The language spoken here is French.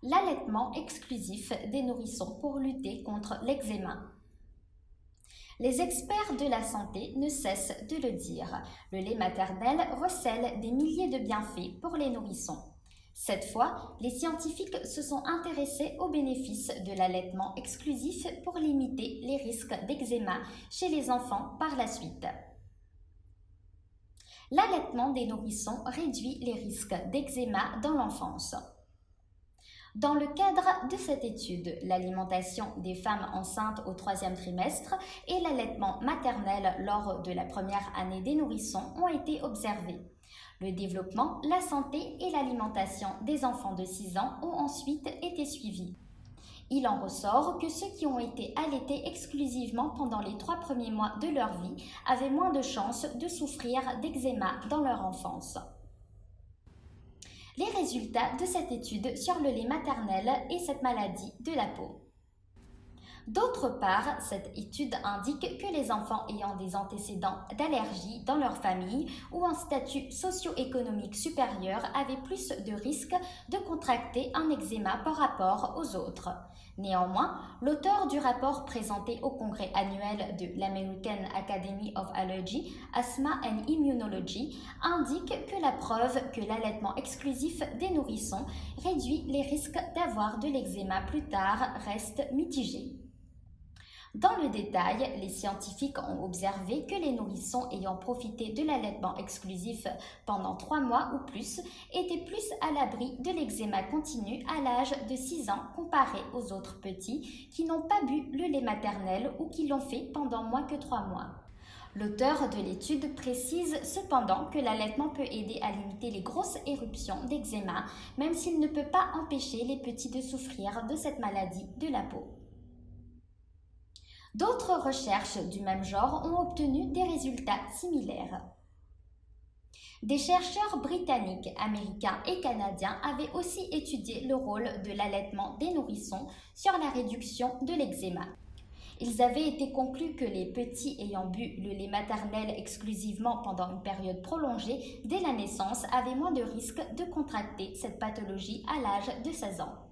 L'allaitement exclusif des nourrissons pour lutter contre l'eczéma. Les experts de la santé ne cessent de le dire. Le lait maternel recèle des milliers de bienfaits pour les nourrissons. Cette fois, les scientifiques se sont intéressés aux bénéfices de l'allaitement exclusif pour limiter les risques d'eczéma chez les enfants par la suite. L'allaitement des nourrissons réduit les risques d'eczéma dans l'enfance. Dans le cadre de cette étude, l'alimentation des femmes enceintes au 3e trimestre et l'allaitement maternel lors de la première année des nourrissons ont été observés. Le développement, la santé et l'alimentation des enfants de 6 ans ont ensuite été suivis. Il en ressort que ceux qui ont été allaités exclusivement pendant les 3 premiers mois de leur vie avaient moins de chances de souffrir d'eczéma dans leur enfance. Les résultats de cette étude sur le lait maternel et cette maladie de la peau. D'autre part, cette étude indique que les enfants ayant des antécédents d'allergie dans leur famille ou un statut socio-économique supérieur avaient plus de risques de contracter un eczéma par rapport aux autres. Néanmoins, l'auteur du rapport présenté au congrès annuel de l'American Academy of Allergy, Asthma and Immunology indique que la preuve que l'allaitement exclusif des nourrissons réduit les risques d'avoir de l'eczéma plus tard reste mitigée. Dans le détail, les scientifiques ont observé que les nourrissons ayant profité de l'allaitement exclusif pendant 3 mois ou plus étaient plus à l'abri de l'eczéma continu à l'âge de 6 ans comparé aux autres petits qui n'ont pas bu le lait maternel ou qui l'ont fait pendant moins que 3 mois. L'auteur de l'étude précise cependant que l'allaitement peut aider à limiter les grosses éruptions d'eczéma, même s'il ne peut pas empêcher les petits de souffrir de cette maladie de la peau. D'autres recherches du même genre ont obtenu des résultats similaires. Des chercheurs britanniques, américains et canadiens avaient aussi étudié le rôle de l'allaitement des nourrissons sur la réduction de l'eczéma. Ils avaient été conclus que les petits ayant bu le lait maternel exclusivement pendant une période prolongée dès la naissance avaient moins de risques de contracter cette pathologie à l'âge de 16 ans.